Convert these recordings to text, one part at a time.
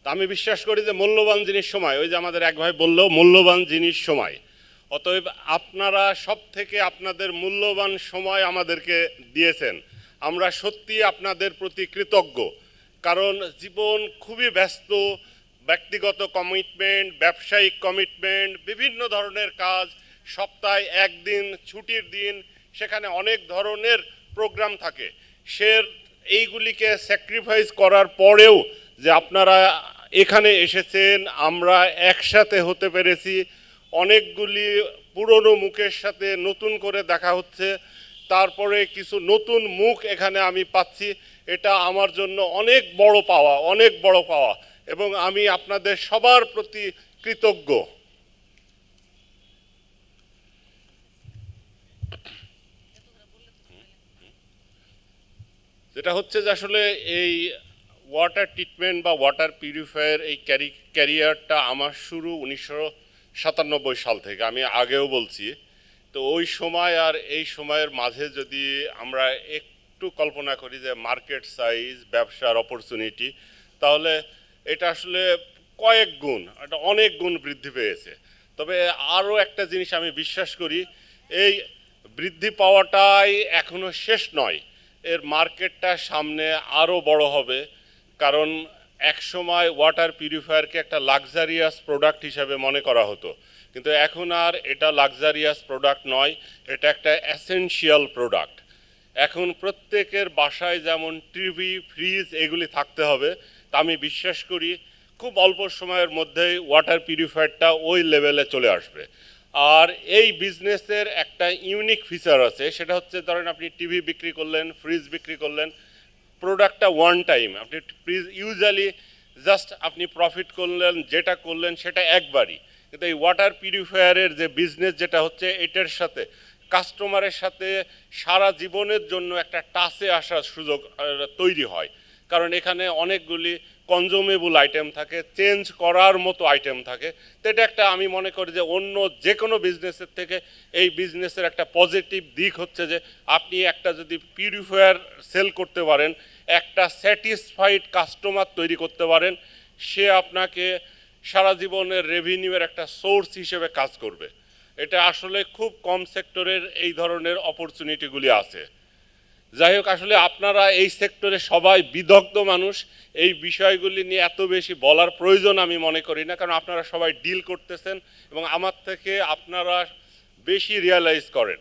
তা আমি বিশ্বাস করি যে মূল্যবান জিনিস সময়, ওই যে আমাদের এক ভাই বলল মূল্যবান জিনিস সময়। অতএব আপনারা সব থেকে আপনাদের মূল্যবান সময় আমাদেরকে দিয়েছেন। আমরা সত্যি আপনাদের প্রতি কৃতজ্ঞ, কারণ জীবন খুবই ব্যস্ত, ব্যক্তিগত কমিটমেন্ট, ব্যবসায়িক কমিটমেন্ট, বিভিন্ন ধরনের কাজ, সপ্তাহে একদিন ছুটির দিন, সেখানে অনেক ধরনের প্রোগ্রাম থাকে। সে এইগুলিকে স্যাক্রিফাইস করার পরেও যে আপনারা এখানে এসেছেন, আমরা একসাথে হতে পেরেছি, অনেকগুলি পুরনো মুখের সাথে নতুন করে দেখা হচ্ছে, তারপরে কিছু নতুন মুখ এখানে আমি পাচ্ছি, এটা আমার জন্য অনেক বড় পাওয়া, অনেক বড় পাওয়া, এবং আমি আপনাদের সবার প্রতি কৃতজ্ঞ। যেটা হচ্ছে যে আসলে এই ওয়াটার ট্রিটমেন্ট বা ওয়াটার পিউরিফায়ার এই ক্যারিয়ারটা আমার শুরু 1997 সাল থেকে, আমি আগেও বলছি। তো ওই সময় আর এই সময়ের মাঝে যদি আমরা একটু কল্পনা করি যে মার্কেট সাইজ, ব্যবসার অপরচুনিটি, তাহলে এটা আসলে কয়েক গুণ, এটা অনেক গুণ বৃদ্ধি পেয়েছে। তবে আরও একটা জিনিস আমি বিশ্বাস করি, এই বৃদ্ধি পাওয়াটাই এখনো শেষ নয়, এর মার্কেটটা সামনে আরও বড় হবে। কারণ এক সময় ওয়াটার পিউরিফায়ারকে একটা লাক্সারিয়াস প্রোডাক্ট হিসাবে মনে করা হতো, কিন্তু এখন আর এটা লাক্সারিয়াস প্রোডাক্ট নয়, এটা একটা এসেনশিয়াল প্রোডাক্ট। এখন প্রত্যেকের বাসায় যেমন টিভি, ফ্রিজ এগুলি থাকতে হবে, তা আমি বিশ্বাস করি খুব অল্প সময়ের মধ্যেই ওয়াটার পিউরিফায়ারটা ওই লেভেলে চলে আসবে। আর এই বিজনেসের একটা ইউনিক ফিচার আছে, সেটা হচ্ছে ধরেন আপনি টিভি বিক্রি করলেন, ফ্রিজ বিক্রি করলেন, প্রোডাক্টটা ওয়ান টাইম, আপনি ফ্রিজ ইউজুয়ালি জাস্ট আপনি প্রফিট করলেন, যেটা করলেন সেটা একবারই। কিন্তু এই ওয়াটার পিউরিফায়ারের যে বিজনেস যেটা হচ্ছে, এটার সাথে কাস্টমারের সাথে সারা জীবনের জন্য একটা টাচে আসার সুযোগ তৈরি হয়। কারণ এখানে অনেকগুলি কনজিউমেবল আইটেম থাকে, চেঞ্জ করার মতো আইটেম থাকে। তো এটা একটা, আমি মনে করি যে অন্য যে কোনো বিজনেসের থেকে এই বিজনেসের একটা পজিটিভ দিক হচ্ছে যে আপনি একটা যদি পিউরিফায়ার সেল করতে পারেন, একটা স্যাটিসফাইড কাস্টমার তৈরি করতে পারেন, সে আপনাকে সারা জীবনের রেভিনিউয়ের একটা সোর্স হিসেবে কাজ করবে। এটা আসলে খুব কম সেক্টরের এই ধরনের অপরচুনিটিগুলি আছে। যাই হোক, আসলে আপনারা এই সেক্টরে সবাই বিদগ্ধ মানুষ, এই বিষয়গুলি নিয়ে এত বেশি বলার প্রয়োজন আমি মনে করি না, কারণ আপনারা সবাই ডিল করতেছেন এবং আমার থেকে আপনারা বেশি রিয়ালাইজ করেন।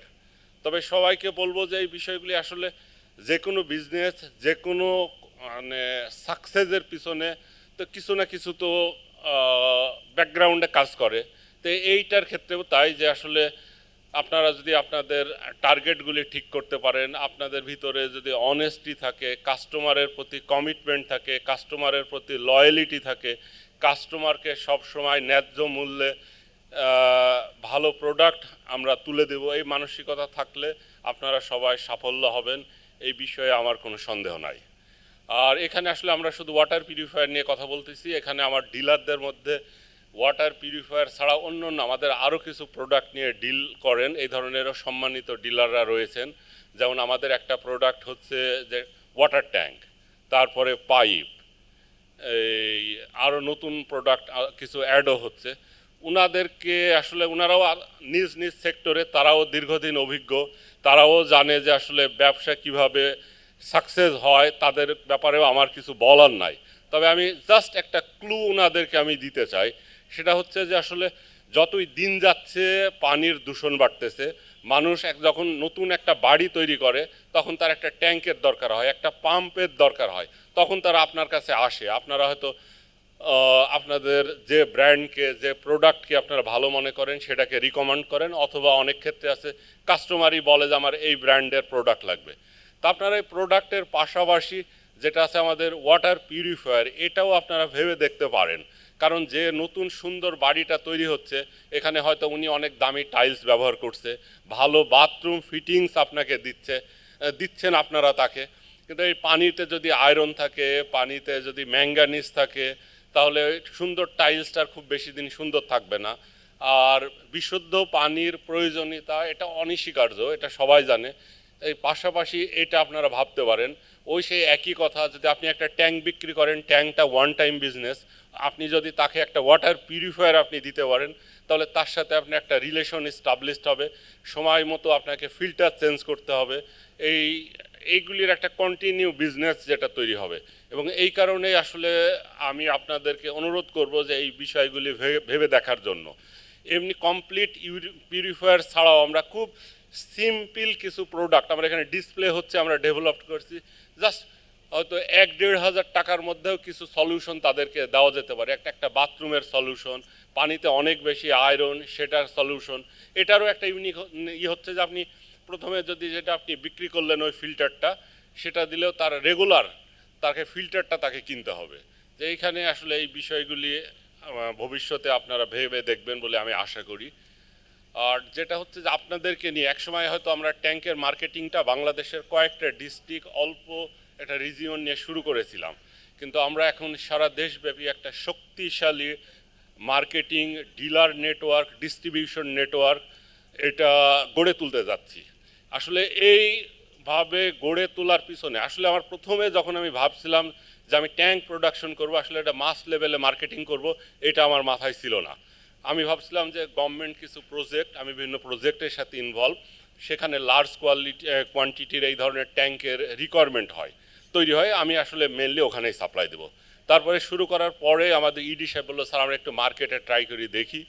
তবে সবাইকে বলবো যে এই বিষয়গুলি আসলে যে কোনো বিজনেস, যে কোনো মানে সাকসেসের পিছনে তো কিছু না কিছু তো ব্যাকগ্রাউন্ডে কাজ করে। তো এইটার ক্ষেত্রেও তাই, যে আসলে আপনারা যদি আপনাদের টার্গেটগুলি ঠিক করতে পারেন, আপনাদের ভিতরে যদি অনেস্টি থাকে, কাস্টমারের প্রতি কমিটমেন্ট থাকে, কাস্টমারের প্রতি লয়ালিটি থাকে, কাস্টমারকে সবসময় ন্যায্য মূল্যে ভালো প্রোডাক্ট আমরা তুলে দেব, এই মানসিকতা থাকলে আপনারা সবাই সাফল্য হবেন, এই বিষয়ে আমার কোনো সন্দেহ নাই। আর এখানে আসলে আমরা শুধু ওয়াটার পিউরিফায়ার নিয়ে কথা বলতেছি, এখানে আমার ডিলারদের মধ্যে ওয়াটার পিউরিফায়ার ছাড়া অন্য আমাদের আরও কিছু প্রোডাক্ট নিয়ে ডিল করেন, এই ধরনেরও সম্মানিত ডিলাররা রয়েছেন। যেমন আমাদের একটা প্রোডাক্ট হচ্ছে যে ওয়াটার ট্যাঙ্ক, তারপরে পাইপ, এই আরও নতুন প্রোডাক্ট কিছু অ্যাডও হচ্ছে। উনাদেরকে আসলে উনারাও নিজ নিজ সেক্টরে তারাও দীর্ঘদিন অভিজ্ঞ, তারাও জানে যে আসলে ব্যবসা কিভাবে সাকসেস হয়, তাদের ব্যাপারেও আমার কিছু বলার নাই। তবে আমি জাস্ট একটা ক্লু ওনাদেরকে আমি দিতে চাই, সেটা হচ্ছে যে আসলে যতই দিন যাচ্ছে পানির দূষণ বাড়তেছে। মানুষ যখন নতুন একটা বাড়ি তৈরি করে, তখন তার একটা ট্যাঙ্কের দরকার হয়, একটা পাম্পের দরকার হয়, তখন তারা আপনার কাছে আসে। আপনারা হয়তো আপনাদের যে ব্র্যান্ডকে, যে প্রোডাক্টকে আপনারা ভালো মনে করেন সেটাকে রিকমেন্ড করেন, অথবা অনেক ক্ষেত্রে আছে কাস্টমারই বলে যে আমার এই ব্র্যান্ডের প্রোডাক্ট লাগবে। তা আপনারা এই প্রোডাক্টের পাশাপাশি যেটা আছে আমাদের ওয়াটার পিউরিফায়ার, এটাও আপনারা ভেবে দেখতে পারেন। কারণ যে নতুন সুন্দর বাড়িটা তৈরি হচ্ছে, এখানে হয়তো উনি অনেক দামি টাইলস ব্যবহার করছে, ভালো বাথরুম ফিটিংস আপনাকে দিচ্ছেন আপনারা তাকে, কিন্তু এই পানিতে যদি আয়রন থাকে, পানিতে যদি ম্যাঙ্গানিজ থাকে, তাহলে সুন্দর টাইলসটার খুব বেশি দিন সুন্দর থাকবে না। আর বিশুদ্ধ পানির প্রয়োজনীয়তা এটা অনস্বীকার্য, এটা সবাই জানে। এই পাশাপাশি এটা আপনারা ভাবতে পারেন ওই সেই একই কথা, যদি আপনি একটা ট্যাঙ্ক বিক্রি করেন, ট্যাঙ্কটা ওয়ান টাইম বিজনেস, আপনি যদি তাকে একটা ওয়াটার পিউরিফায়ার আপনি দিতে পারেন, তাহলে তার সাথে আপনি একটা রিলেশন এস্টাবলিশড হবে, সময় মতো আপনাকে ফিল্টার চেঞ্জ করতে হবে, এই এইগুলির একটা কন্টিনিউ বিজনেস যেটা তৈরি হবে। এবং এই কারণেই আসলে আমি আপনাদেরকে অনুরোধ করব যে এই বিষয়গুলি ভেবে দেখার জন্য। এমনি কমপ্লিট পিউরিফায়ার ছাড়াও আমরা খুব সিম্পল কিছু প্রোডাক্ট আমরা এখানে ডিসপ্লে হচ্ছে, আমরা ডেভেলপ করছি। জাস্ট হয়তো 1-1.5 হাজার টাকার মধ্যেও কিছু সলিউশন তাদেরকে দেওয়া যেতে পারে। একটা একটা বাথরুমের সলিউশন, পানিতে অনেক বেশি আয়রন সেটার সলিউশন। এটারও একটা ইউনিক হচ্ছে যে আপনি প্রথমে যদি যেটা আপনি বিক্রি করলেন ওই ফিল্টারটা, সেটা দিলেও তার রেগুলার তাকে ফিল্টারটা তাকে কিনতে হবে। যে এইখানে আসলে এই বিষয়গুলি ভবিষ্যতে আপনারা ভেবে দেখবেন বলে আমি আশা করি। আর যেটা হচ্ছে যে আপনাদেরকে নিয়ে একসময় হয়তো আমরা ট্যাঙ্কের মার্কেটিংটা বাংলাদেশের কয়েকটা ডিস্ট্রিক্ট অল্প একটা রিজিয়ন নিয়ে শুরু করেছিলাম, কিন্তু আমরা এখন সারা দেশব্যাপী একটা শক্তিশালী marketing, dealer network, distribution network এটা গড়ে তুলতে যাচ্ছি। আসলে এইভাবে গড়ে তোলার পিছনে আসলে আমার প্রথমে যখন আমি ভাবছিলাম যে আমি ট্যাঙ্ক প্রোডাকশন করব, আসলে এটা মাস লেভেলে মার্কেটিং করব, এটা আমার মাথায় ছিল না। আমি ভাবছিলাম যে গভর্নমেন্ট কিছু প্রজেক্ট, আমি বিভিন্ন প্রজেক্টের সাথে ইনভলভ, সেখানে লার্জ কোয়ান্টিটির এই ধরনের ট্যাঙ্কের রিকোয়ারমেন্ট হয়, তৈরি হয়, আমি আসলে মেনলি ওখানেই সাপ্লাই দেবো। তারপরে শুরু করার পরে আমাদের ইডি সাহেব বললো, স্যার আমরা একটু মার্কেটে ট্রাই করি দেখি।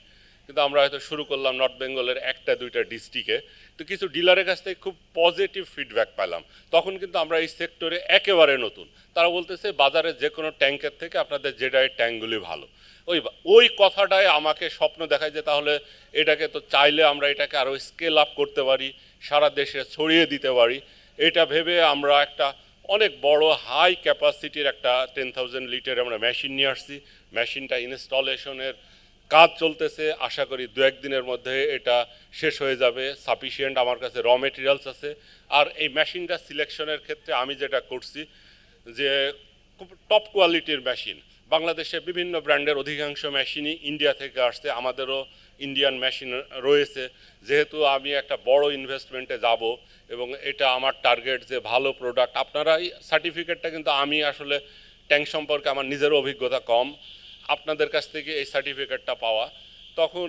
কিন্তু আমরা হয়তো শুরু করলাম নর্থ বেঙ্গলের 1-2টা ডিস্ট্রিক্টে, তো কিছু ডিলারের কাছ থেকে খুব পজিটিভ ফিডব্যাক পেলাম। তখন কিন্তু আমরা এই সেক্টরে একেবারে নতুন, তারা বলতেছে বাজারে যে কোনো ট্যাঙ্কের থেকে আপনাদের জেডাই ট্যাঙ্কগুলি ভালো। ওই কথাটাই আমাকে স্বপ্ন দেখায় যে তাহলে এটাকে তো চাইলে আমরা এটাকে আরও স্কেল আপ করতে পারি, সারা দেশে ছড়িয়ে দিতে পারি। এটা ভেবে আমরা একটা অনেক বড় হাই ক্যাপাসিটির একটা 10,000 লিটার আমরা মেশিন নিয়ে আসছি। মেশিনটা ইনস্টলেশনের কাজ চলতেছে, আশা করি 2-1 দিনের মধ্যে এটা শেষ হয়ে যাবে। সাফিসিয়েন্ট আমার কাছে র মেটেরিয়ালস আছে। আর এই মেশিনটা সিলেকশনের ক্ষেত্রে আমি যেটা করছি যে খুব টপ কোয়ালিটির মেশিন। বাংলাদেশে বিভিন্ন ব্র্যান্ডের অধিকাংশ মেশিনই ইন্ডিয়া থেকে আসছে, আমাদেরও ইন্ডিয়ান মেশিন রয়েছে। যেহেতু আমি একটা বড় ইনভেস্টমেন্টে যাব এবং এটা আমার টার্গেট যে ভালো প্রোডাক্ট, আপনারা এই সার্টিফিকেটটা কিন্তু আমি আসলে ট্যাঙ্ক সম্পর্কে আমার নিজেরও অভিজ্ঞতা কম, আপনাদের কাছ থেকে এই সার্টিফিকেটটা পাওয়া, তখন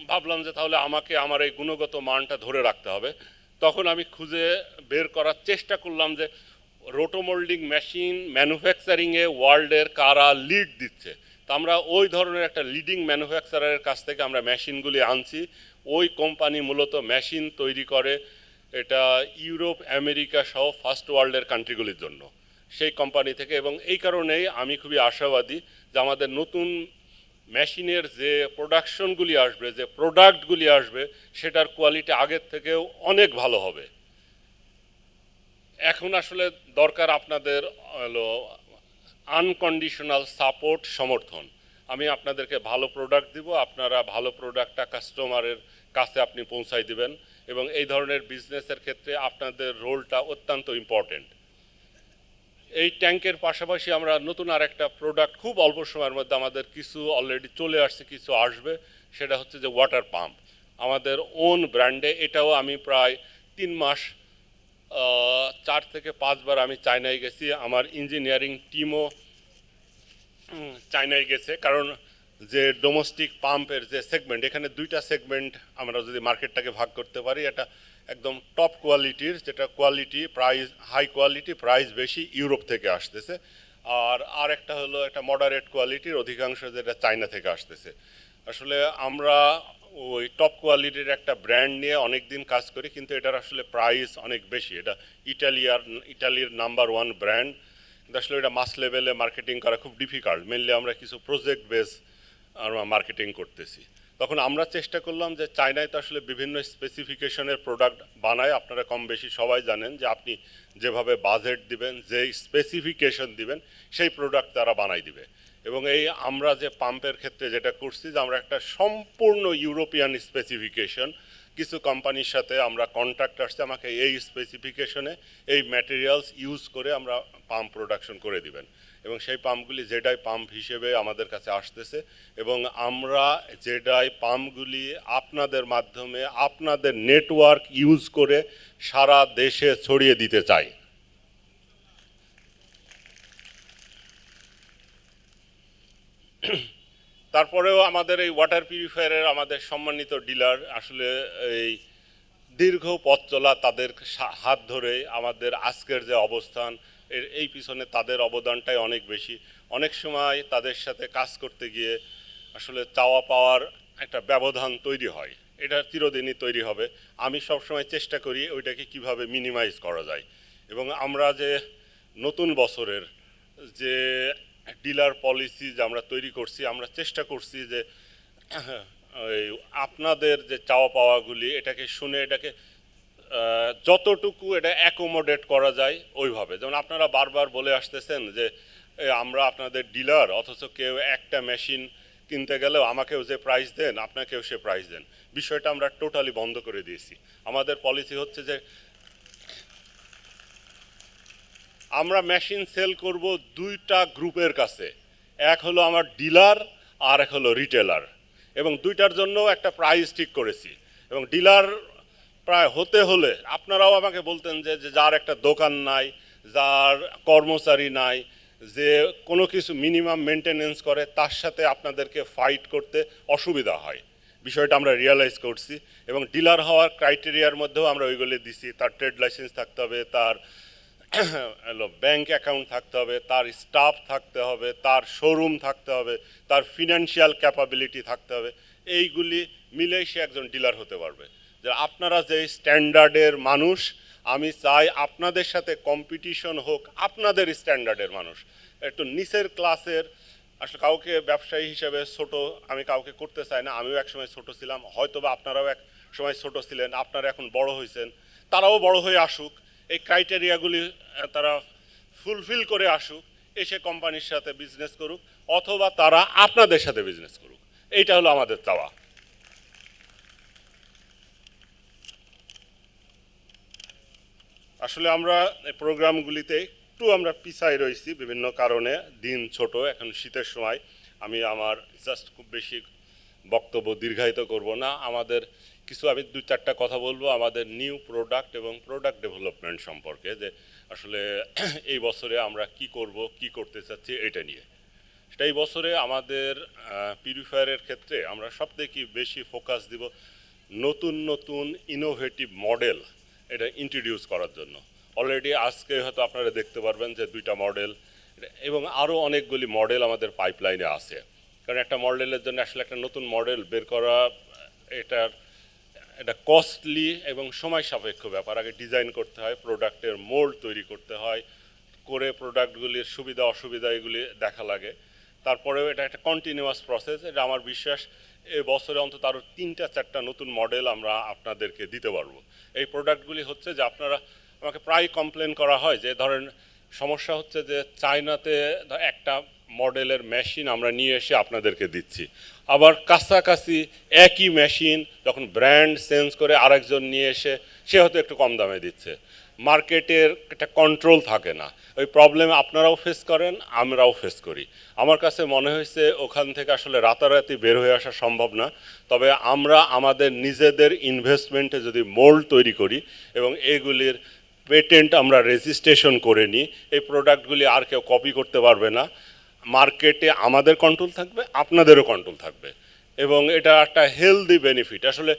ভাবলাম যে তাহলে আমাকে আমার এই গুণগত মানটা ধরে রাখতে হবে। তখন আমি খুঁজে বের করার চেষ্টা করলাম যে রোটোমোল্ডিং মেশিন ম্যানুফ্যাকচারিংয়ে ওয়ার্ল্ডের কারা লিড দিচ্ছে। তো আমরা ওই ধরনের একটা লিডিং ম্যানুফ্যাকচারারের কাছ থেকে আমরা মেশিনগুলি আনছি। ওই কোম্পানি মূলত মেশিন তৈরি করে এটা ইউরোপ, আমেরিকা সহ ফার্স্ট ওয়ার্ল্ডের কান্ট্রিগুলির জন্য, সেই কোম্পানি থেকে। এবং এই কারণেই আমি খুবই আশাবাদী যে আমাদের নতুন মেশিনের যে প্রোডাকশনগুলি আসবে, যে প্রোডাক্টগুলি আসবে, সেটার কোয়ালিটি আগের থেকেও অনেক ভালো হবে। এখন আসলে দরকার আপনাদের হলো আনকন্ডিশনাল সাপোর্ট, সমর্থন। আমি আপনাদেরকে ভালো প্রোডাক্ট দিব, আপনারা ভালো প্রোডাক্টটা কাস্টমারের কাছে আপনি পৌঁছাই দিবেন, এবং এই ধরনের বিজনেসের ক্ষেত্রে আপনাদের রোলটা অত্যন্ত ইম্পর্টেন্ট। এই ট্যাঙ্কের পাশাপাশি আমরা নতুন আর একটা প্রোডাক্ট খুব অল্প সময়ের মধ্যে, আমাদের কিছু অলরেডি চলে আসছে, কিছু আসবে, সেটা হচ্ছে যে ওয়াটার পাম্প। আমাদের ওন ব্র্যান্ডে, এটাও আমি প্রায় 3 মাস 4 থেকে 5 বার আমি চায়নায় গেছি, আমার ইঞ্জিনিয়ারিং টিমও চায়নায় গেছে। কারণ যে ডোমেস্টিক পাম্পের যে সেগমেন্ট, এখানে 2টা সেগমেন্ট আমরা যদি মার্কেটটাকে ভাগ করতে পারি, এটা একদম টপ কোয়ালিটির, যেটা quality price high quality, price বেশি, ইউরোপ থেকে আসতেছে। আর একটা হলো একটা মডারেট কোয়ালিটির, অধিকাংশ যেটা চায়না থেকে আসতেছে। আসলে আমরা ওই টপ কোয়ালিটির একটা ব্র্যান্ড নিয়ে অনেক দিন কাজ করি, কিন্তু এটার আসলে প্রাইস অনেক বেশি। এটা ইটালির নাম্বার 1 ব্র্যান্ড, কিন্তু আসলে এটা মাস লেভেলে মার্কেটিং করা খুব ডিফিকাল্ট। মেনলি আমরা কিছু প্রজেক্ট বেস আমরা মার্কেটিং করতেছি। তখন আমরা চেষ্টা করলাম যে চায়নায় তো আসলে বিভিন্ন স্পেসিফিকেশনের প্রোডাক্ট বানায়, আপনারা কম বেশি সবাই জানেন যে আপনি যেভাবে বাজেট দিবেন, যেই স্পেসিফিকেশন দিবেন, সেই প্রোডাক্ট তারা বানাই দিবে। এবং এই আমরা যে পাম্পের ক্ষেত্রে যেটা করছি যে আমরা একটা সম্পূর্ণ ইউরোপিয়ান স্পেসিফিকেশন, কিছু কোম্পানির সাথে আমরা কন্ট্রাক্ট আসছে, আমাকে এই স্পেসিফিকেশনে এই ম্যাটেরিয়ালস ইউজ করে আমরা পাম্প প্রোডাকশন করে দিবেন। এবং সেই পাম্পগুলি জেডাই পাম্প হিসেবে আমাদের কাছে আসতেছে, এবং আমরা জেডাই পাম্পগুলি আপনাদের মাধ্যমে, আপনাদের নেটওয়ার্ক ইউজ করে সারা দেশে ছড়িয়ে দিতে চাই। তারপরেও আমাদের এই ওয়াটার পিউরিফায়ারের আমাদের সম্মানিত ডিলার আসলে এই দীর্ঘ পথ চলা তাদের হাত ধরে আমাদের আজকের যে অবস্থান এই পিছনে তাদের অবদানটাই অনেক বেশি। অনেক সময় তাদের সাথে কাজ করতে গিয়ে আসলে চাওয়া পাওয়ার একটা ব্যবধান তৈরি হয়, এটা চিরদিনই তৈরি হবে। আমি সবসময় চেষ্টা করি ওইটাকে কিভাবে মিনিমাইজ করা যায়। এবং আমরা যে নতুন বছরের যে ডিলার পলিসি যে আমরা তৈরি করছি, আমরা চেষ্টা করছি যে ওই আপনাদের যে চাওয়া পাওয়াগুলি এটাকে শুনে এটাকে যতটুকু এটা অ্যাকোমোডেট করা যায় ওইভাবে। যেমন আপনারা বারবার বলে আসতেছেন যে আমরা আপনাদের ডিলার, অথচ কেউ একটা মেশিন কিনতে গেলেও আমাকেও যে প্রাইস দেন আপনাকেও সে প্রাইস দেন। বিষয়টা আমরা টোটালি বন্ধ করে দিয়েছি। আমাদের পলিসি হচ্ছে যে আমরা মেশিন সেল করব দুইটা গ্রুপের কাছে, এক হলো আমার ডিলার আর এক হলো রিটেলার, এবং দুইটার জন্য একটা প্রাইস ঠিক করেছি। এবং ডিলার প্রায় হতে হলে আপনারাও আমাকে বলতেন যে যার একটা দোকান নাই, যার কর্মচারী নাই, যে কোনো কিছু মিনিমাম মেনটেনেন্স করে, তার সাথে আপনাদেরকে ফাইট করতে অসুবিধা হয়। বিষয়টা আমরা রিয়েলাইজ করছি এবং ডিলার হওয়ার ক্রাইটেরিয়ার মধ্যেও আমরা ওইগুলি দিছি। তার ট্রেড লাইসেন্স থাকতে হবে, তার ব্যাংক অ্যাকাউন্ট থাকতে হবে, তার স্টাফ থাকতে হবে, তার শোরুম থাকতে হবে, তার ফিনান্সিয়াল ক্যাপাবিলিটি থাকতে হবে। এইগুলি মিলেই সে একজন ডিলার হতে পারবে। যে আপনারা যে স্ট্যান্ডার্ডের মানুষ, আমি চাই আপনাদের সাথে কম্পিটিশন হোক আপনাদের স্ট্যান্ডার্ডের মানুষ, একটু নিচের ক্লাসের। আসলে কাউকে ব্যবসায়ী হিসেবে ছোট আমি কাউকে করতে চাই না। আমিও একসময় ছোট ছিলাম, হয়তো বা আপনারাও এক সময় ছোট ছিলেন, আপনারা এখন বড় হয়েছেন, তারাও বড় হয়ে আসুক, এই ক্রাইটেরিয়াগুলি তারা ফুলফিল করে আসুক, এসে কোম্পানির সাথে বিজনেস করুক, অথবা তারা আপনাদের সাথে বিজনেস করুক। এইটা হলো আমাদের চাওয়া। আসলে আমরা এই প্রোগ্রামগুলিতে একটু আমরা পিছায় রয়েছি বিভিন্ন কারণে, দিন ছোট, এখন শীতের সময়। আমি আমার জাস্ট খুব বেশি বক্তব্য দীর্ঘায়িত করব না। আমাদের কিছু আমি দুই চারটা কথা বলবো আমাদের নিউ প্রোডাক্ট এবং প্রোডাক্ট ডেভেলপমেন্ট সম্পর্কে, যে আসলে এই বছরে আমরা কি করব, কি করতে চাচ্ছি এটা নিয়ে। সেটা এই বছরে আমাদের পিউরিফায়ারের ক্ষেত্রে আমরা সবথেকে বেশি ফোকাস দিব নতুন নতুন ইনোভেটিভ মডেল এটা ইন্ট্রোডিউস করার জন্য। অলরেডি আজকে হয়তো আপনারা দেখতে পারবেন যে দুইটা মডেল, এবং আরও অনেকগুলি মডেল আমাদের পাইপলাইনে আছে। কারণ একটা মডেলের জন্য আসলে একটা নতুন মডেল বের করা এটা কস্টলি এবং সময় সাপেক্ষ ব্যাপার। আগে ডিজাইন করতে হয়, প্রোডাক্টের মোল্ড তৈরি করতে হয়, করে প্রোডাক্টগুলির সুবিধা অসুবিধা এগুলি দেখা লাগে। তারপরেও এটা একটা কন্টিনিউয়াস প্রসেস। এটা আমার বিশ্বাস এ বছরে অন্তত আরও 3-4টা নতুন মডেল আমরা আপনাদেরকে দিতে পারবো। এই প্রোডাক্টগুলি হচ্ছে যে আপনারা, আমাকে প্রায় কমপ্লেন করা হয় যে ধরেন সমস্যা হচ্ছে যে চায়নাতে একটা মডেলের মেশিন আমরা নিয়ে এসে আপনাদেরকে দিচ্ছি, আবার কাছাকাছি একই মেশিন যখন ব্র্যান্ড চেঞ্জ করে আরেকজন নিয়ে এসে সে হয়তো একটু কম দামে দিচ্ছে। মার্কেটের একটা কন্ট্রোল থাকে না। ওই প্রবলেম আপনারাও ফেস করেন, আমরাও ফেস করি। আমার কাছে মনে হয়েছে ওখান থেকে আসলে রাতারাতি বের হয়ে আসা সম্ভব না। তবে আমরা আমাদের নিজেদের ইনভেস্টমেন্টে যদি মোল্ড তৈরি করি এবং এগুলির পেটেন্ট আমরা রেজিস্ট্রেশন করে নিই, এই প্রোডাক্টগুলি আর কেউ কপি করতে পারবে না। মার্কেটে আমাদের কন্ট্রোল থাকবে, আপনাদেরও কন্ট্রোল থাকবে, এবং এটা একটা হেলদি বেনিফিট। আসলে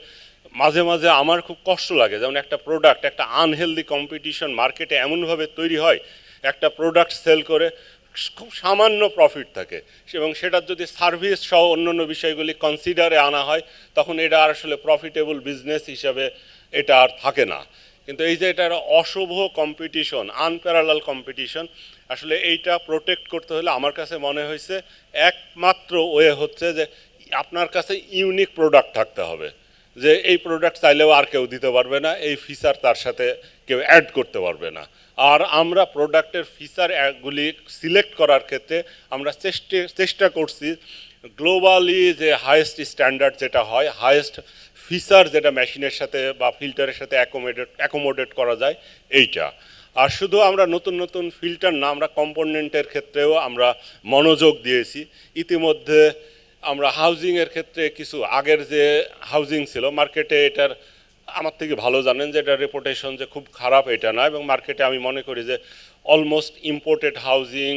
মাঝে মাঝে আমার খুব কষ্ট লাগে, যেমন একটা প্রোডাক্ট, একটা আনহেলদি কম্পিটিশন মার্কেটে এমনভাবে তৈরি হয়, একটা প্রোডাক্ট সেল করে খুব সামান্য প্রফিট থাকে, এবং সেটার যদি সার্ভিস সহ অন্যান্য বিষয়গুলি কনসিডারে আনা হয় তখন এটা আর আসলে প্রফিটেবল বিজনেস হিসাবে এটা আর থাকে না। কিন্তু এই যে এটা অশুভ কম্পিটিশন, আনপ্যারালাল কম্পিটিশন, আসলে এইটা প্রোটেক্ট করতে হলে আমার কাছে মনে হয়েছে একমাত্র ওয়ে হচ্ছে যে আপনার কাছে ইউনিক প্রোডাক্ট থাকতে হবে, যে এই প্রোডাক্ট চাইলেও আর কেউ দিতে পারবে না, এই ফিচার তার সাথে কেউ অ্যাড করতে পারবে না। আর আমরা প্রোডাক্টের ফিচারগুলি সিলেক্ট করার ক্ষেত্রে আমরা চেষ্টা করছি গ্লোবালি যে হায়েস্ট স্ট্যান্ডার্ড যেটা হয়, হায়েস্ট ফিচার যেটা মেশিনের সাথে বা ফিল্টারের সাথে অ্যাকোমোডেট করা যায় এইটা। আর শুধু আমরা নতুন নতুন ফিল্টার না, আমরা কম্পোনেন্টের ক্ষেত্রেও আমরা মনোযোগ দিয়েছি। ইতিমধ্যে আমরা হাউজিংয়ের ক্ষেত্রে কিছু আগের যে হাউজিং ছিল মার্কেটে, এটার আমার থেকে ভালো জানেন যে এটার রেপুটেশন যে খুব খারাপ এটা না, এবং মার্কেটে আমি মনে করি যে অলমোস্ট ইম্পোর্টেড হাউজিং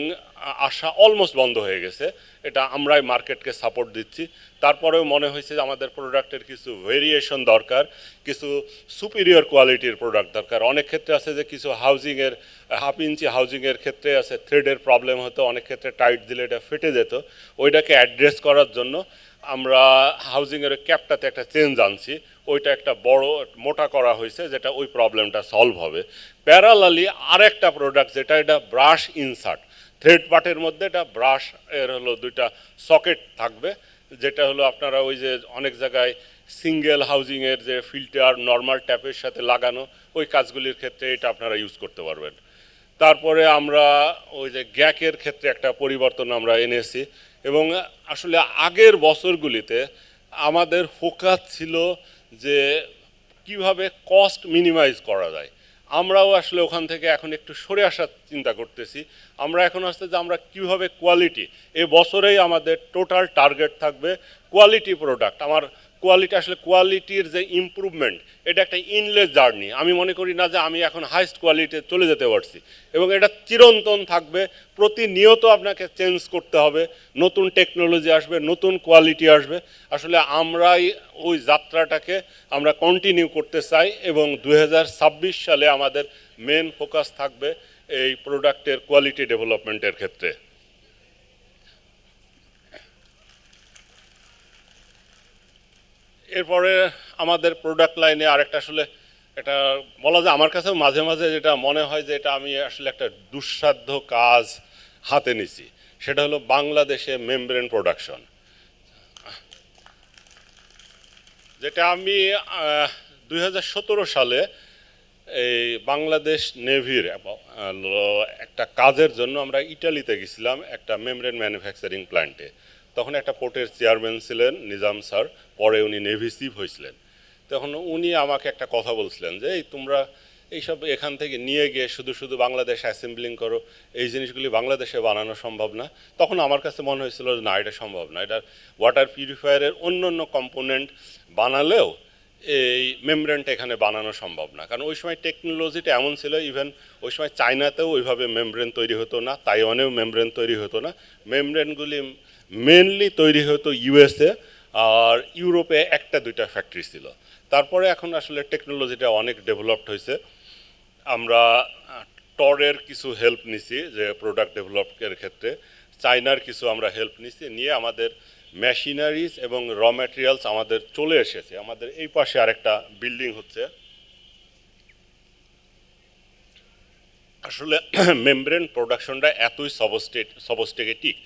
আসা অলমোস্ট বন্ধ হয়ে গেছে। এটা আমরাই মার্কেটকে সাপোর্ট দিচ্ছি। তারপরেও মনে হয়েছে যে আমাদের প্রোডাক্টের কিছু ভেরিয়েশন দরকার, কিছু সুপিরিয়র কোয়ালিটির প্রোডাক্ট দরকার। অনেক ক্ষেত্রে আছে যে কিছু হাউজিংয়ের 1/2 ইঞ্চি হাউজিংয়ের ক্ষেত্রে আছে থ্রেডের প্রবলেম হতো, অনেক ক্ষেত্রে টাইট দিলে এটা ফেটে যেত। ওইটাকে অ্যাড্রেস করার জন্য আমরা হাউজিংয়ের ক্যাপটাতে একটা চেঞ্জ আনছি, ওইটা একটা বড় মোটা করা হয়েছে, যেটা ওই প্রবলেমটা সলভ হবে। প্যারালালি আরেকটা প্রোডাক্ট যেটা এটা ব্রাশ ইনসার্ট, থ্রেড পার্টের মধ্যে এটা ব্রাশ এর হলো দুইটা সকেট থাকবে, যেটা হলো আপনারা ওই যে অনেক জায়গায় সিঙ্গেল হাউজিংয়ের যে ফিল্টার নর্মাল ট্যাপের সাথে লাগানো, ওই কাজগুলির ক্ষেত্রে এটা আপনারা ইউজ করতে পারবেন। তারপরে আমরা ওই যে গ্যাকের ক্ষেত্রে একটা পরিবর্তন আমরা এনেছি, এবং আসলে আগের বছরগুলিতে আমাদের ফোকাস ছিল যে কিভাবে কস্ট মিনিমাইজ করা যায়। আমরাও আসলে ওখান থেকে এখন একটু সরে আসার চিন্তা করতেছি। আমরা এখন আসছে যে আমরা কীভাবে কোয়ালিটি, এ বছরেই আমাদের টোটাল টার্গেট থাকবে কোয়ালিটি প্রোডাক্ট। আমার কোয়ালিটি আসলে কোয়ালিটির যে ইমপ্রুভমেন্ট, এটা একটা ইনলেস জার্নি। আমি মনে করি না যে আমি এখন হাইস্ট কোয়ালিটিতে চলে যেতে পারছি, এবং এটা চিরন্তন থাকবে। প্রতিনিয়ত আপনাকে চেঞ্জ করতে হবে, নতুন টেকনোলজি আসবে, নতুন কোয়ালিটি আসবে। আসলে আমরাই ওই যাত্রাটাকে আমরা কন্টিনিউ করতে চাই, এবং 2026 সালে আমাদের মেন ফোকাস থাকবে এই প্রোডাক্টের কোয়ালিটি ডেভেলপমেন্টের ক্ষেত্রে। এরপরে আমাদের প্রোডাক্ট লাইনে আরেকটা আসলে এটা বলা যায় আমার কাছেও মাঝে মাঝে যেটা মনে হয় যে এটা আমি আসলে একটা দুঃসাধ্য কাজ হাতে নিছি, সেটা হলো বাংলাদেশে মেমব্রেন প্রোডাকশন, যেটা আমি 2017 সালে এই বাংলাদেশ নেভির একটা কাজের জন্য আমরা ইটালিতে গেছিলাম একটা মেমব্রেন ম্যানুফ্যাকচারিং প্ল্যান্টে। তখন একটা পোর্টের চেয়ারম্যান ছিলেন নিজাম স্যার, পরে উনি নেভি চিফ হয়েছিলেন। তখন উনি আমাকে একটা কথা বলছিলেন যে এই তোমরা এইসব এখান থেকে নিয়ে গিয়ে শুধু শুধু বাংলাদেশ অ্যাসেম্বলিং করো, এই জিনিসগুলি বাংলাদেশে বানানো সম্ভব না। তখন আমার কাছে মনে হয়েছিল না, এটা সম্ভব না, এটা ওয়াটার পিউরিফায়ারের অন্য অন্য কম্পোনেন্ট বানালেও এই মেমব্রেনটা এখানে বানানো সম্ভব না। কারণ ওই সময় টেকনোলজিটা এমন ছিল, ইভেন ওই সময় চায়নাতেও ওইভাবে মেমব্রেন তৈরি হতো না, তাইওয়ানেও মেমব্রেন তৈরি হতো না। মেমব্রেনগুলি মেনলি তৈরি হতো ইউএসএ আর ইউরোপে একটা দুইটা ফ্যাক্টরি ছিল। তারপরে এখন আসলে টেকনোলজিটা অনেক ডেভেলপড হয়েছে। আমরা টরের কিছু হেল্প নিছি যে প্রোডাক্ট ডেভেলপের ক্ষেত্রে, চায়নার কিছু আমরা হেল্প নিছি, নিয়ে আমাদের মেশিনারিজ এবং র ম্যাটেরিয়ালস আমাদের চলে এসেছে। আমাদের এই পাশে আরেকটা বিল্ডিং হচ্ছে। আসলে মেমব্রেন প্রোডাকশনটা এতই সবস্টেগেটিক,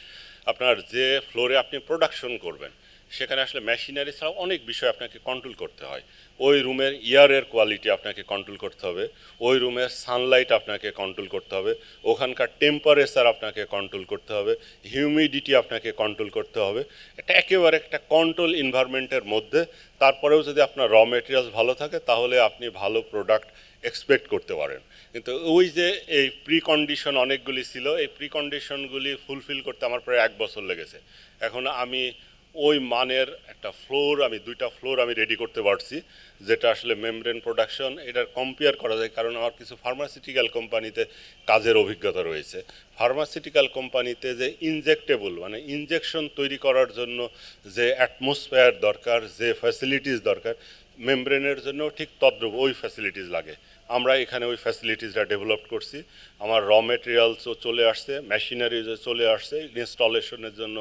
আপনার যে ফ্লোরে আপনি প্রোডাকশন করবেন সেখানে আসলে মেশিনারি ছাড়াও অনেক বিষয় আপনাকে কন্ট্রোল করতে হয়। ওই রুমের এয়ারের কোয়ালিটি আপনাকে কন্ট্রোল করতে হবে, ওই রুমের সানলাইট আপনাকে কন্ট্রোল করতে হবে, ওখানকার টেম্পারেচার আপনাকে কন্ট্রোল করতে হবে, হিউমিডিটি আপনাকে কন্ট্রোল করতে হবে। এটা একেবারে একটা কন্ট্রোল এনভায়রনমেন্টের মধ্যে। তারপরেও যদি আপনার র মেটেরিয়ালস ভালো থাকে তাহলে আপনি ভালো প্রোডাক্ট এক্সপেক্ট করতে পারেন। কিন্তু ওই যে এই প্রি কন্ডিশন অনেকগুলি ছিল, এই প্রি কন্ডিশনগুলি ফুলফিল করতে আমার প্রায় 1 বছর লেগেছে। এখন আমি ওই মানের একটা ফ্লোর, আমি 2টা ফ্লোর আমি রেডি করতে পারছি, যেটা আসলে মেমব্রেন প্রোডাকশন এটার কম্পেয়ার করা যায়। কারণ আমার কিছু ফার্মাসিউটিক্যাল কোম্পানিতে কাজের অভিজ্ঞতা রয়েছে। ফার্মাসিউটিক্যাল কোম্পানিতে যে ইনজেক্টেবল মানে ইনজেকশন তৈরি করার জন্য যে অ্যাটমসফেয়ার দরকার, যে ফ্যাসিলিটিস দরকার, মেমব্রেনের জন্য ঠিক তদ্রূপ ওই ফ্যাসিলিটিস লাগে। আমরা এখানে ওই ফ্যাসিলিটিসটা ডেভেলপ করছি। আমার র মেটেরিয়ালসও চলে আসছে, মেশিনারিজও চলে আসছে। ইনস্টলেশনের জন্য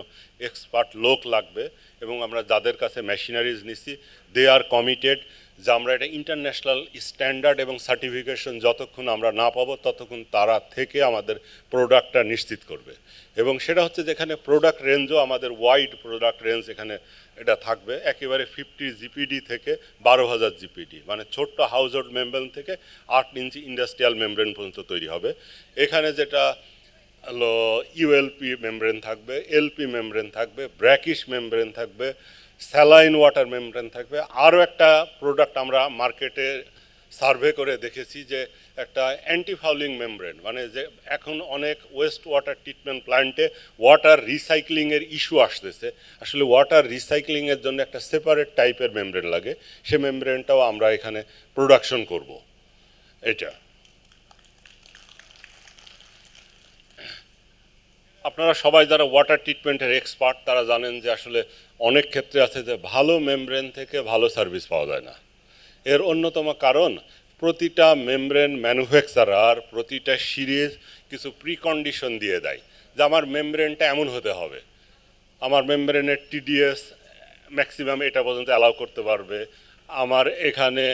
এক্সপার্ট লোক লাগবে, এবং আমরা যাদের কাছে মেশিনারিজ নিচ্ছি দে আর কমিটেড যে আমরা এটা ইন্টারন্যাশনাল স্ট্যান্ডার্ড এবং সার্টিফিকেশন যতক্ষণ আমরা না পাবো ততক্ষণ তারা থেকে আমাদের প্রোডাক্টটা নিশ্চিত করবে। এবং সেটা হচ্ছে যেখানে প্রোডাক্ট রেঞ্জও আমাদের ওয়াইড প্রোডাক্ট রেঞ্জ এখানে এটা থাকবে, একেবারে 50 জিপিডি থেকে 12,000 জিপিডি, মানে ছোট্ট হাউস হোল্ড মেমব্রেন থেকে 8 ইঞ্চি ইন্ডাস্ট্রিয়াল মেমব্রেন পর্যন্ত তৈরি হবে। এখানে যেটা হলো ইউএলপি মেমব্রেন থাকবে, এলপি মেমব্রেন থাকবে, ব্র্যাকিশ মেমব্রেন থাকবে, স্যালাইন ওয়াটার মেমব্রেন থাকবে। আরও একটা প্রোডাক্ট আমরা মার্কেটে সার্ভে করে দেখেছি যে একটা অ্যান্টি ফাউলিং মেমব্রেন, মানে যে এখন অনেক ওয়েস্ট ওয়াটার ট্রিটমেন্ট প্ল্যান্টে ওয়াটার রিসাইক্লিংয়ের ইস্যু আসতেছে। আসলে ওয়াটার রিসাইক্লিংয়ের জন্য একটা সেপারেট টাইপের মেমব্রেন লাগে, সে মেমব্রেনটাও আমরা এখানে প্রোডাকশন করব। এটা আপনারা সবাই যারা ওয়াটার ট্রিটমেন্টের এক্সপার্ট তারা জানেন যে আসলে অনেক ক্ষেত্রে আছে যে ভালো মেমব্রেন থেকে ভালো সার্ভিস পাওয়া যায় না। এর অন্যতম কারণ প্রতিটা মেমব্রেন ম্যানুফ্যাকচারার প্রতিটা সিরিজ কিছু প্রিকন্ডিশন দিয়ে দেয় যে আমার মেমব্রেনটা এমন হতে হবে, আমার মেমব্রেনের টিডিএস ম্যাক্সিমাম এটা পর্যন্ত অ্যালাউ করতে পারবে, আমার এখানে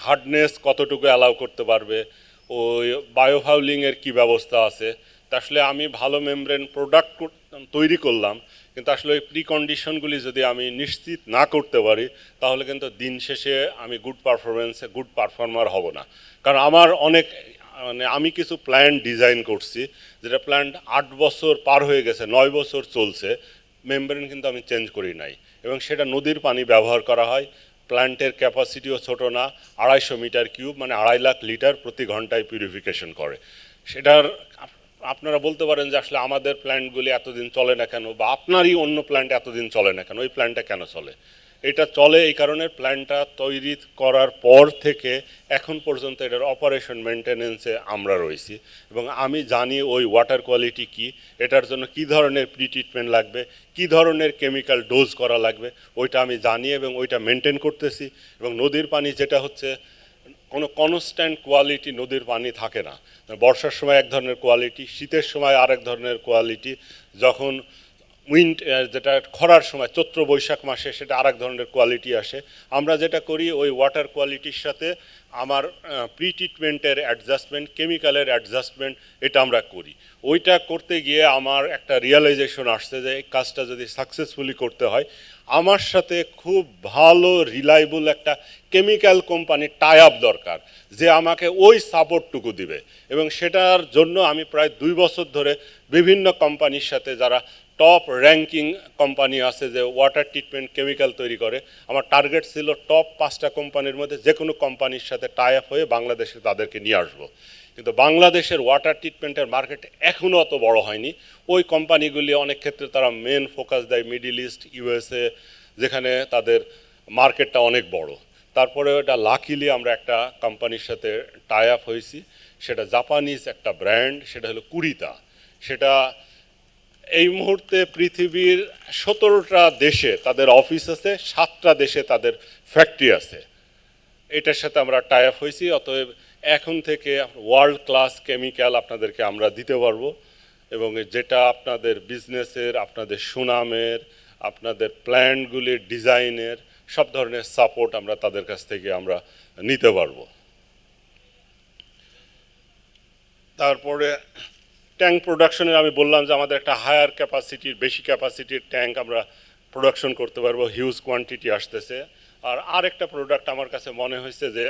হার্ডনেস কতটুকু অ্যালাউ করতে পারবে, ওই বায়োফাউলিংয়ের কী ব্যবস্থা আছে। তা আসলে আমি ভালো মেমব্রেন প্রোডাক্ট তৈরি করলাম, কিন্তু আসলে ওই প্রিকন্ডিশনগুলি যদি আমি নিশ্চিত না করতে পারি তাহলে কিন্তু দিন শেষে আমি গুড পারফর্মার হব না। কারণ আমার অনেক মানে আমি কিছু প্ল্যান্ট ডিজাইন করছি যেটা প্ল্যান্ট 8 বছর পার হয়ে গেছে, 9 বছর চলছে, মেমব্রেন কিন্তু আমি চেঞ্জ করি নাই, এবং সেটা নদীর পানি ব্যবহার করা হয়। প্ল্যান্টের ক্যাপাসিটিও ছোট না, 250 মিটার কিউব মানে 2.5 লাখ লিটার প্রতি ঘন্টায় পিউরিফিকেশন করে। সেটার আপনারা বলতে পারেন যে আসলে আমাদের প্ল্যান্টগুলি এতদিন চলে না কেন, বা আপনারই অন্য প্ল্যান্ট এতদিন চলে না কেন, ওই প্ল্যান্টটা কেন চলে? এটা চলে এই কারণে প্ল্যান্টটা তৈরি করার পর থেকে এখন পর্যন্ত এটার অপারেশন মেনটেনেন্সে আমরা রয়েছি, এবং আমি জানি ওই ওয়াটার কোয়ালিটি কি, এটার জন্য কি ধরনের প্রি ট্রিটমেন্ট লাগবে, কি ধরনের কেমিক্যাল ডোজ করা লাগবে, ওইটা আমি জানি এবং ওইটা মেনটেন করতেছি। এবং নদীর পানি যেটা হচ্ছে কোনো কনস্ট্যান্ট কোয়ালিটি নদীর পানি থাকে না। বর্ষার সময় এক ধরনের কোয়ালিটি, শীতের সময় আরেক ধরনের কোয়ালিটি, যখন যেটা খরার সময় চৈত্র বৈশাখ মাসে সেটা আরেক ধরনের কোয়ালিটি আসে। আমরা যেটা করি ওই ওয়াটার কোয়ালিটির সাথে আমার প্রি ট্রিটমেন্টের অ্যাডজাস্টমেন্ট, কেমিক্যালের অ্যাডজাস্টমেন্ট এটা আমরা করি। ওইটা করতে গিয়ে আমার একটা রিয়েলাইজেশন আসছে যে এই কাজটা যদি সাকসেসফুলি করতে হয় আমার সাথে খুব ভালো রিলায়েবল একটা কেমিক্যাল কোম্পানি টাই আপ দরকার, যে আমাকে ওই সাপোর্টটুকু দিবে। এবং সেটার জন্য আমি প্রায় 2 বছর ধরে বিভিন্ন কোম্পানির সাথে, যারা টপ র্যাঙ্কিং কোম্পানি আছে যে ওয়াটার ট্রিটমেন্ট কেমিক্যাল তৈরি করে, আমার টার্গেট ছিল টপ 5টা কোম্পানির মধ্যে যে কোনো কোম্পানির সাথে টাই আপ হয়ে বাংলাদেশে তাদেরকে নিয়ে আসবো। কিন্তু বাংলাদেশের ওয়াটার ট্রিটমেন্টের মার্কেট এখনও অত বড় হয়নি। ওই কোম্পানিগুলি অনেক ক্ষেত্রে তারা মেন ফোকাস দেয় মিডিল ইস্ট, ইউএসএ, যেখানে তাদের মার্কেটটা অনেক বড়। তারপরে ওটা লাকিলি আমরা একটা কোম্পানির সাথে টাই আপ হয়েছি, সেটা জাপানিজ একটা ব্র্যান্ড, সেটা হলো কুরিতা। সেটা এই মুহূর্তে পৃথিবীর 17টা দেশে তাদের অফিস আছে, 7টা দেশে তাদের ফ্যাক্টরি আছে। এটার সাথে আমরা টাই আপ হয়েছি। অতএব এখন থেকে ওয়ার্ল্ড ক্লাস কেমিক্যাল আপনাদেরকে আমরা দিতে পারবো, এবং যেটা আপনাদের বিজনেসের, আপনাদের সুনামের, আপনাদের প্ল্যানগুলির ডিজাইনের সব ধরনের সাপোর্ট আমরা তাদের কাছ থেকে আমরা নিতে পারবো। তারপরে ট্যাঙ্ক প্রোডাকশনের আমি বললাম যে আমাদের একটা হায়ার ক্যাপাসিটির, বেশি ক্যাপাসিটির ট্যাঙ্ক আমরা প্রোডাকশন করতে পারবো, হিউজ কোয়ান্টিটি আসতেছে। আর আরেকটা প্রোডাক্ট আমার কাছে মনে হয়েছে যে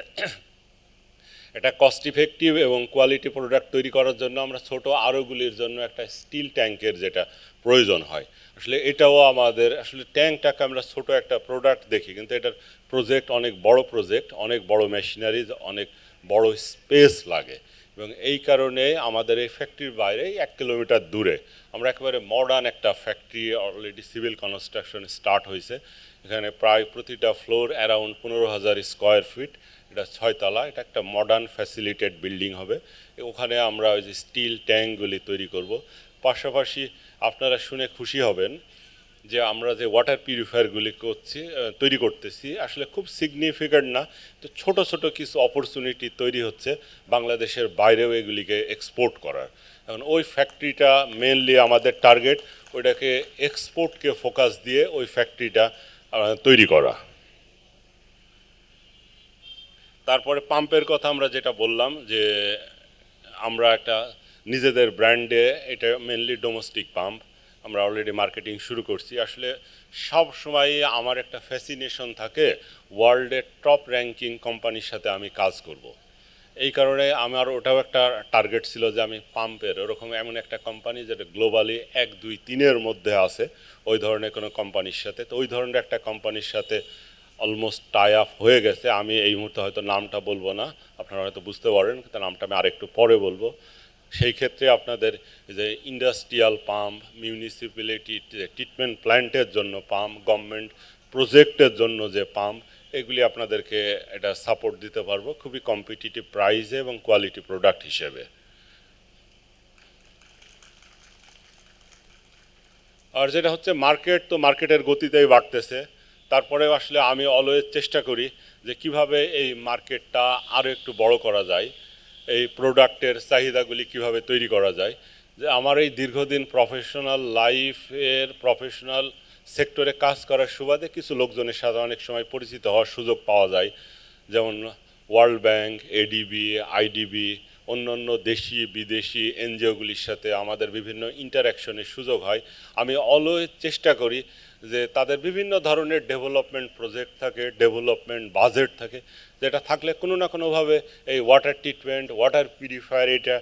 এটা কস্ট ইফেক্টিভ এবং কোয়ালিটি প্রোডাক্ট তৈরি করার জন্য আমরা ছোট আরোগুলির জন্য একটা স্টিল ট্যাঙ্কের যেটা প্রয়োজন হয়, আসলে এটাও আমাদের, আসলে ট্যাঙ্কটাকে আমরা ছোট একটা প্রোডাক্ট দেখি, কিন্তু এটার প্রজেক্ট অনেক বড় প্রজেক্ট, অনেক বড় মেশিনারিজ, অনেক বড় স্পেস লাগে। এবং এই কারণে আমাদের এই ফ্যাক্টরির বাইরে 1 কিলোমিটার দূরে আমরা একেবারে মডার্ন একটা factory, already civil construction start হয়েছে। এখানে প্রায় প্রতিটা ফ্লোর অ্যারাউন্ড 15,000 স্কোয়ার ফিট, এটা 6 তলা, এটা একটা মডার্ন ফ্যাসিলিটেড বিল্ডিং হবে। ওখানে আমরা ওই যে স্টিল ট্যাঙ্কগুলি তৈরি করব। পাশাপাশি আপনারা শুনে খুশি হবেন যে আমরা যে ওয়াটার পিউরিফায়ারগুলি তৈরি করতেছি আসলে খুব সিগনিফিক্যান্ট না, তো ছোট ছোট কিছু অপরচুনিটি তৈরি হচ্ছে বাংলাদেশের বাইরেও এগুলিকে এক্সপোর্ট করার। এখন ওই ফ্যাক্টরিটা মেনলি আমাদের টার্গেট, ওইটাকে এক্সপোর্টকে ফোকাস দিয়ে ওই ফ্যাক্টরিটা তৈরি করা। তারপরে পাম্পের কথা আমরা যেটা বললাম যে আমরা একটা নিজেদের ব্র্যান্ডে, এটা মেনলি ডোমেস্টিক পাম্প, আমরা অলরেডি মার্কেটিং শুরু করছি। আসলে সব সময় আমার একটা ফ্যাসিনেশন থাকে ওয়ার্ল্ডের টপ র্যাঙ্কিং কোম্পানির সাথে আমি কাজ করব। এই কারণে আমার ওটাও একটা টার্গেট ছিল যে আমি পাম্পের ওরকম এমন একটা কোম্পানি যেটা গ্লোবালি 1, 2, 3-এর মধ্যে আছে, ওই ধরনের কোনো কোম্পানির সাথে। তো ওই ধরনের একটা কোম্পানির সাথে অলমোস্ট টাই আপ হয়ে গেছে। আমি এই মুহূর্তে হয়তো নামটা বলবো না, আপনারা হয়তো বুঝতে পারেন, কিন্তু নামটা আমি আরেকটু পরে বলবো। সেই ক্ষেত্রে আপনাদের যে ইন্ডাস্ট্রিয়াল পাম্প, মিউনিসিপ্যালিটি ট্রিটমেন্ট প্ল্যান্টের জন্য পাম্প, গভর্নমেন্ট প্রজেক্টের জন্য যে পাম্প, এগুলি আপনাদেরকে এটা সাপোর্ট দিতে পারবো খুবই কম্পিটিটিভ প্রাইসে এবং কোয়ালিটি প্রোডাক্ট হিসেবে। আর যেটা হচ্ছে মার্কেট, তো মার্কেটের গতিতেই বাড়তেছে। তারপরেও আসলে আমি অলওয়েজ চেষ্টা করি যে কিভাবে এই মার্কেটটা আরও একটু বড় করা যায়, এই প্রোডাক্টের চাহিদাগুলি কিভাবে তৈরি করা যায়। যে আমার এই দীর্ঘদিন প্রফেশনাল লাইফের প্রফেশনাল সেক্টরে কাজ করার সুবাদে কিছু লোকজনের সাথে অনেক সময় পরিচিত হওয়ার সুযোগ পাওয়া যায়, যেমন ওয়ার্ল্ড ব্যাংক, এডিবি, আইডিবি, অন্যান্য দেশি বিদেশি এনজিওগুলির সাথে আমাদের বিভিন্ন ইন্টারাকশনের সুযোগ হয়। আমি অলওয়েজ চেষ্টা করি যে তাদের বিভিন্ন ধরনের ডেভেলপমেন্ট প্রজেক্ট থাকে, ডেভেলপমেন্ট বাজেট থাকে, যেটা থাকলে কোনো না কোনোভাবে এই ওয়াটার ট্রিটমেন্ট, ওয়াটার পিউরিফায়ার এটা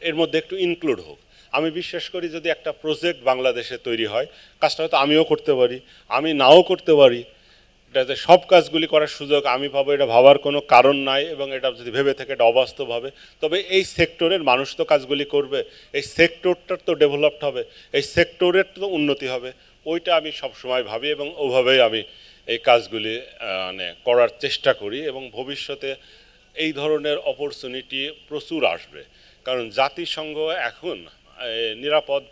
এর মধ্যে একটু ইনক্লুড হোক। আমি বিশ্বাস করি যদি একটা প্রজেক্ট বাংলাদেশে তৈরি হয়, কাজটা হয়তো আমিও করতে পারি, আমি নাও করতে পারি, এটাতে সব কাজগুলি করার সুযোগ আমি পাবো, এটা ভাবার কোনো কারণ নাই। এবং এটা যদি ভেবে থেকে এটা অবাস্তব হবে, তবে এই সেক্টরের মানুষ তো কাজগুলি করবে, এই সেক্টরটার তো ডেভেলপড হবে, এই সেক্টরের তো উন্নতি হবে, ওইটা আমি সবসময় ভাবি এবং ওভাবেই আমি এই কাজগুলি মানে করার চেষ্টা করি। এবং ভবিষ্যতে এই ধরনের অপরচুনিটি প্রচুর আসবে, কারণ জাতিসংঘ এখন নিরাপদ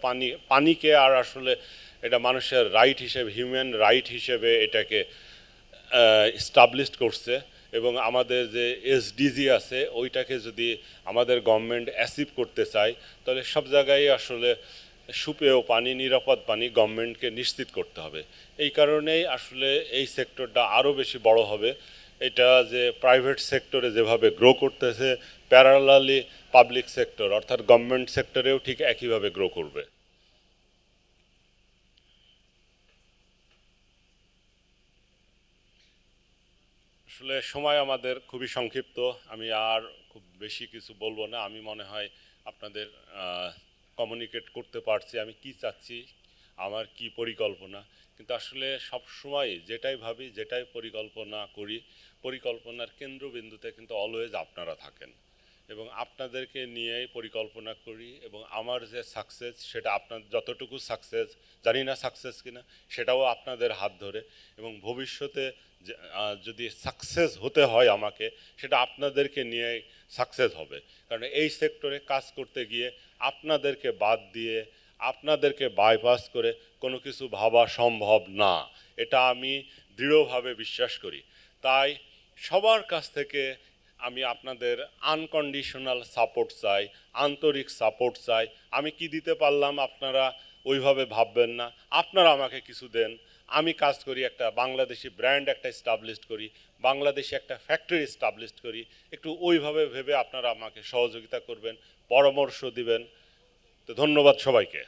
পানিকে আর আসলে এটা মানুষের রাইট হিসেবে, হিউম্যান রাইট হিসেবে এটাকে এস্টাবলিশড করছে। এবং আমাদের যে এসডিজি আছে ওইটাকে যদি আমাদের গভর্নমেন্ট অ্যাচিভ করতে চায়, তাহলে সব জায়গায় আসলে সুপেয় পানি, নিরাপদ পানি গভর্নমেন্টকে নিশ্চিত করতে হবে। এই কারণেই আসলে এই সেক্টরটা আরও বেশি বড় হবে। এটা যে প্রাইভেট সেক্টরে যেভাবে গ্রো করতেছে, প্যারালালি পাবলিক সেক্টর অর্থাৎ গভর্নমেন্ট সেক্টরেও ঠিক একইভাবে গ্রো করবে। আসলে সময় আমাদের খুবই সংক্ষিপ্ত, আমি আর খুব বেশি কিছু বলবো না। আমি মনে হয় আপনাদের কমিউনিকেট করতে পারছি আমি কি চাচ্ছি, আমার কি পরিকল্পনা। কিন্তু আসলে সব সময় যেটাই ভাবি, যেটাই পরিকল্পনা করি, পরিকল্পনার কেন্দ্রবিন্দুতে কিন্তু অলওয়েজ আপনারা থাকেন এবং আপনাদেরকে নিয়েই পরিকল্পনা করি। এবং আমার যে সাকসেস, সেটা আপনার যতটুকু সাকসেস, জানি না সাকসেস কিনা, সেটাও আপনাদের হাত ধরে। এবং ভবিষ্যতে যদি সাকসেস হতে হয় আমাকে, সেটা আপনাদেরকে নিয়েই সাকসেস হবে। কারণ এই সেক্টরে কাজ করতে গিয়ে আপনাদেরকে বাদ দিয়ে, আপনাদেরকে বাইপাস করে কোনো কিছু ভাবা সম্ভব না, এটা আমি দৃঢ়ভাবে বিশ্বাস করি। তাই সবার কাছ থেকে আমি আপনাদের আনকন্ডিশনাল সাপোর্ট চাই, আন্তরিক সাপোর্ট চাই। আমি কি দিতে পারলাম আপনারা ওইভাবে ভাববেন না, আপনারা আমাকে কিছু দেন। আমি কাজ করি, একটা বাংলাদেশি ব্র্যান্ড একটা এস্টাবলিশড করি, বাংলাদেশে একটা ফ্যাক্টরি এস্টাবলিশড করি। একটু ওইভাবে ভেবে আপনারা আমাকে সহযোগিতা করবেন, পরামর্শ দিবেন। তো ধন্যবাদ সবাইকে।